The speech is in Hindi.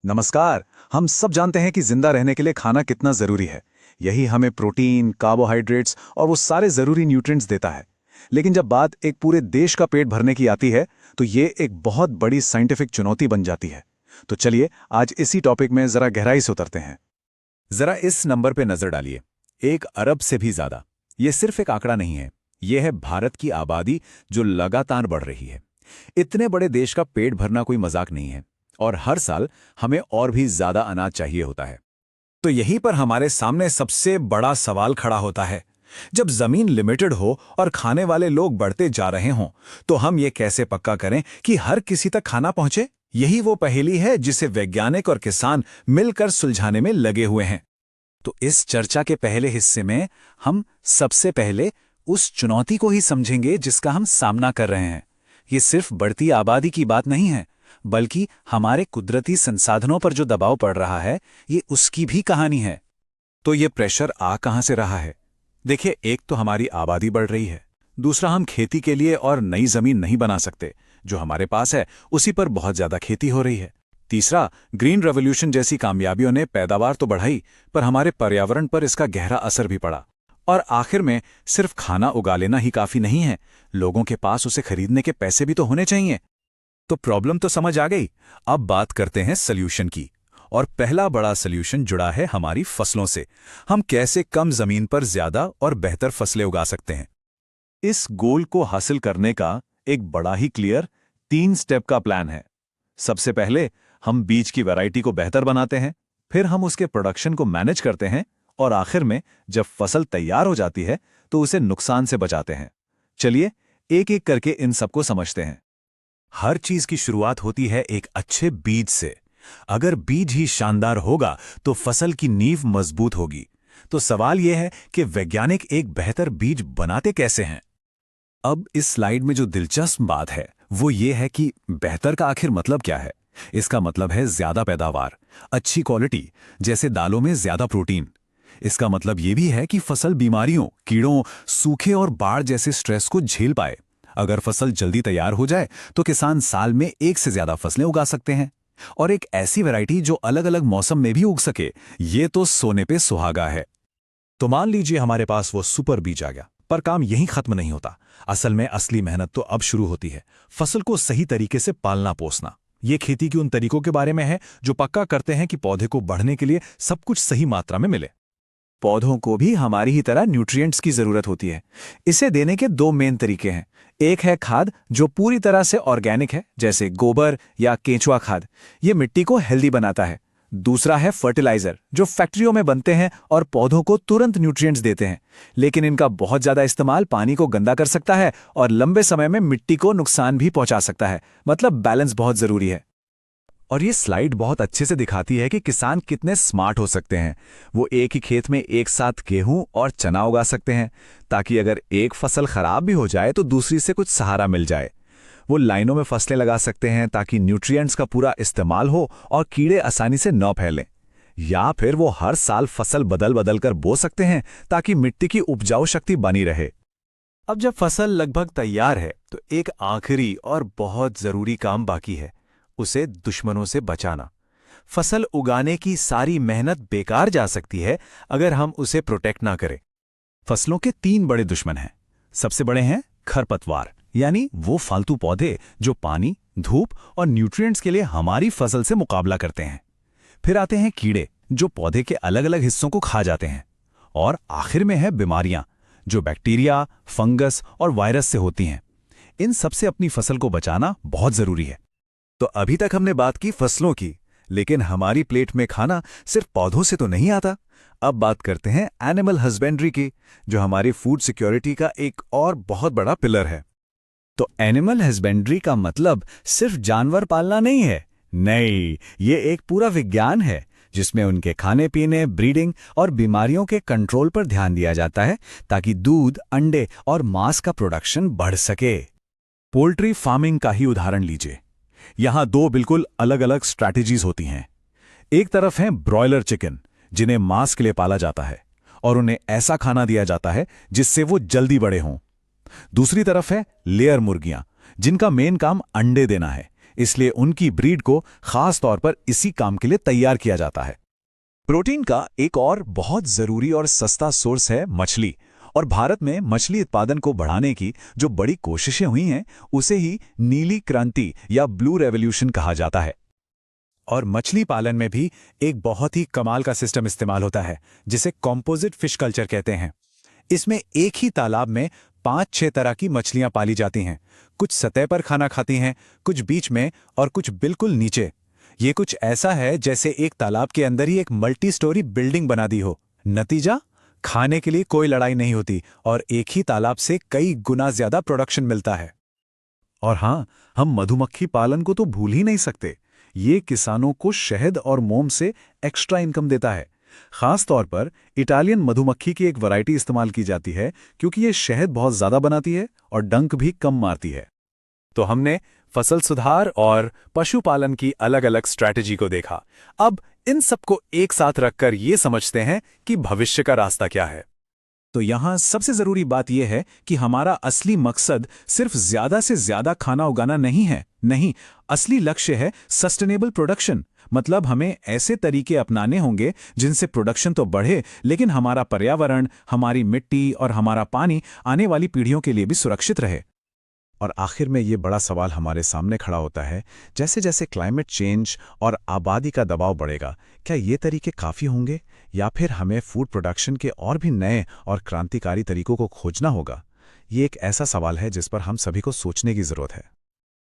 नमस्कार। हम सब जानते हैं कि जिंदा रहने के लिए खाना कितना जरूरी है। यही हमें प्रोटीन, कार्बोहाइड्रेट्स और वो सारे जरूरी न्यूट्रिएंट्स देता है। लेकिन जब बात एक पूरे देश का पेट भरने की आती है तो ये एक बहुत बड़ी साइंटिफिक चुनौती बन जाती है। तो चलिए आज इसी टॉपिक में जरा गहराई से उतरते हैं। जरा इस नंबर पे नजर डालिए। 1 अरब से भी ज्यादा। ये सिर्फ एक आंकड़ा नहीं है, ये है भारत की आबादी जो लगातार बढ़ रही है। इतने बड़े देश का पेट भरना कोई मजाक नहीं है, और हर साल हमें और भी ज्यादा अनाज चाहिए होता है। तो यहीं पर हमारे सामने सबसे बड़ा सवाल खड़ा होता है। जब जमीन लिमिटेड हो और खाने वाले लोग बढ़ते जा रहे हों, तो हम ये कैसे पक्का करें कि हर किसी तक खाना पहुंचे? यही वो पहेली है जिसे वैज्ञानिक और किसान मिलकर सुलझाने में लगे हुए हैं। तो इस चर्चा के पहले हिस्से में हम सबसे पहले उस चुनौती को ही समझेंगे जिसका हम सामना कर रहे हैं। ये सिर्फ बढ़ती आबादी की बात नहीं है, बल्कि हमारे कुदरती संसाधनों पर जो दबाव पड़ रहा है, ये उसकी भी कहानी है। तो ये प्रेशर आ कहां से रहा है? देखिए, एक तो हमारी आबादी बढ़ रही है, दूसरा हम खेती के लिए और नई जमीन नहीं बना सकते। जो हमारे पास है उसी पर बहुत ज्यादा खेती हो रही है। तीसरा, ग्रीन रेवोल्यूशन जैसी कामयाबियों ने पैदावार तो बढ़ाई, पर हमारे पर्यावरण पर इसका गहरा असर भी पड़ा। और आखिर में सिर्फ खाना उगा लेना ही काफी नहीं है, लोगों के पास उसे खरीदने के पैसे भी तो होने चाहिए। तो प्रॉब्लम तो समझ आ गई। अब बात करते हैं सल्यूशन की। और पहला बड़ा सल्यूशन जुड़ा है हमारी फसलों से। हम कैसे कम जमीन पर ज्यादा और बेहतर फसलें उगा सकते हैं? इस गोल को हासिल करने का एक बड़ा ही क्लियर 3 स्टेप का प्लान है। सबसे पहले हम बीज की वैरायटी को बेहतर बनाते हैं, फिर हम उसके प्रोडक्शन को मैनेज करते हैं, और आखिर में जब फसल तैयार हो जाती है तो उसे नुकसान से बचाते हैं। चलिए एक एक करके इन सबको समझते हैं। हर चीज की शुरुआत होती है एक अच्छे बीज से। अगर बीज ही शानदार होगा तो फसल की नींव मजबूत होगी। तो सवाल यह है कि वैज्ञानिक एक बेहतर बीज बनाते कैसे हैं? अब इस स्लाइड में जो दिलचस्प बात है वो ये है कि बेहतर का आखिर मतलब क्या है। इसका मतलब है ज्यादा पैदावार, अच्छी क्वालिटी, जैसे दालों में ज्यादा प्रोटीन। इसका मतलब ये भी है कि फसल बीमारियों, कीड़ों, सूखे और बाढ़ जैसे स्ट्रेस को झेल पाए। अगर फसल जल्दी तैयार हो जाए तो किसान साल में 1 से ज्यादा फसलें उगा सकते हैं, और एक ऐसी वैरायटी जो अलग अलग मौसम में भी उग सके, ये तो सोने पे सुहागा है। तो मान लीजिए हमारे पास वो सुपर बीज आ गया, पर काम यहीं खत्म नहीं होता। असल में असली मेहनत तो अब शुरू होती है। फसल को सही तरीके से पालना पोसना। ये खेती के उन तरीकों के बारे में है जो पक्का करते हैं कि पौधे को बढ़ने के लिए सब कुछ सही मात्रा में मिले। पौधों को भी हमारी ही तरह न्यूट्रिएंट्स की जरूरत होती है। इसे देने के 2 मेन तरीके हैं। एक है खाद, जो पूरी तरह से ऑर्गेनिक है, जैसे गोबर या केंचुआ खाद। ये मिट्टी को हेल्दी बनाता है। दूसरा है फर्टिलाइजर, जो फैक्ट्रियों में बनते हैं और पौधों को तुरंत न्यूट्रिएंट्स देते हैं। लेकिन इनका बहुत ज्यादा इस्तेमाल पानी को गंदा कर सकता है और लंबे समय में मिट्टी को नुकसान भी पहुंचा सकता है। मतलब बैलेंस बहुत जरूरी है। और ये स्लाइड बहुत अच्छे से दिखाती है कि किसान कितने स्मार्ट हो सकते हैं। वो एक ही खेत में एक साथ गेहूं और चना उगा सकते हैं, ताकि अगर एक फसल खराब भी हो जाए तो दूसरी से कुछ सहारा मिल जाए। वो लाइनों में फसलें लगा सकते हैं ताकि न्यूट्रिएंट्स का पूरा इस्तेमाल हो और कीड़े आसानी से न फैलें। या फिर वो हर साल फसल बदल बदल कर बो सकते हैं ताकि मिट्टी की उपजाऊ शक्ति बनी रहे। अब जब फसल लगभग तैयार है तो एक आखिरी और बहुत जरूरी काम बाकी है, उसे दुश्मनों से बचाना। फसल उगाने की सारी मेहनत बेकार जा सकती है अगर हम उसे प्रोटेक्ट ना करें। फसलों के 3 बड़े दुश्मन हैं। सबसे बड़े हैं खरपतवार, यानी वो फालतू पौधे जो पानी, धूप और न्यूट्रिएंट्स के लिए हमारी फसल से मुकाबला करते हैं। फिर आते हैं कीड़े, जो पौधे के अलग अलग हिस्सों को खा जाते हैं। और आखिर में है बीमारियां, जो बैक्टीरिया, फंगस और वायरस से होती हैं। इन सबसे अपनी फसल को बचाना बहुत जरूरी है। तो अभी तक हमने बात की फसलों की, लेकिन हमारी प्लेट में खाना सिर्फ पौधों से तो नहीं आता। अब बात करते हैं एनिमल हस्बेंड्री की, जो हमारी फूड सिक्योरिटी का एक और बहुत बड़ा पिलर है। तो एनिमल हस्बेंड्री का मतलब सिर्फ जानवर पालना नहीं है। नहीं, ये एक पूरा विज्ञान है जिसमें उनके खाने पीने, ब्रीडिंग और बीमारियों के कंट्रोल पर ध्यान दिया जाता है, ताकि दूध, अंडे और मांस का प्रोडक्शन बढ़ सके। पोल्ट्री फार्मिंग का ही उदाहरण लीजिए। यहां 2 बिल्कुल अलग अलग स्ट्रैटेजीज होती हैं। एक तरफ हैं ब्रॉयलर चिकन, जिन्हें मांस के लिए पाला जाता है और उन्हें ऐसा खाना दिया जाता है जिससे वो जल्दी बड़े हों। दूसरी तरफ है लेयर मुर्गियां, जिनका मेन काम अंडे देना है। इसलिए उनकी ब्रीड को खास तौर पर इसी काम के लिए तैयार किया जाता है। प्रोटीन का एक और बहुत जरूरी और सस्ता सोर्स है मछली, और भारत में मछली उत्पादन को बढ़ाने की जो बड़ी कोशिशें हुई हैं उसे ही नीली क्रांति या ब्लू रेवोल्यूशन कहा जाता है। और मछली पालन में भी एक बहुत ही कमाल का सिस्टम इस्तेमाल होता है जिसे कॉम्पोजिट फिश कल्चर कहते हैं। इसमें एक ही तालाब में 5-6 तरह की मछलियां पाली जाती हैं। कुछ सतह पर खाना खाती हैं, कुछ बीच में और कुछ बिल्कुल नीचे। ये कुछ ऐसा है जैसे एक तालाब के अंदर ही एक मल्टी स्टोरी बिल्डिंग बना दी हो। नतीजा, खाने के लिए कोई लड़ाई नहीं होती और एक ही तालाब से कई गुना ज्यादा प्रोडक्शन मिलता है। और हाँ, हम मधुमक्खी पालन को तो भूल ही नहीं सकते। ये किसानों को शहद और मोम से एक्स्ट्रा इनकम देता है। खास तौर पर इटालियन मधुमक्खी की एक वैरायटी इस्तेमाल की जाती है क्योंकि ये शहद बहुत ज्यादा बनाती है और डंक भी कम मारती है। तो हमने फसल सुधार और पशुपालन की अलग-अलग स्ट्रैटेजी को देखा। अब इन सबको एक साथ रखकर ये समझते हैं कि भविष्य का रास्ता क्या है। तो यहाँ सबसे जरूरी बात यह है कि हमारा असली मकसद सिर्फ ज्यादा से ज्यादा खाना उगाना नहीं है। नहीं, असली लक्ष्य है सस्टेनेबल प्रोडक्शन। मतलब हमें ऐसे तरीके अपनाने होंगे जिनसे प्रोडक्शन तो बढ़े, लेकिन हमारा पर्यावरण, हमारी मिट्टी और हमारा पानी आने वाली पीढ़ियों के लिए भी सुरक्षित रहे। और आखिर में ये बड़ा सवाल हमारे सामने खड़ा होता है, जैसे जैसे क्लाइमेट चेंज और आबादी का दबाव बढ़ेगा, क्या ये तरीके काफ़ी होंगे या फिर हमें फूड प्रोडक्शन के और भी नए और क्रांतिकारी तरीकों को खोजना होगा? ये एक ऐसा सवाल है जिस पर हम सभी को सोचने की ज़रूरत है।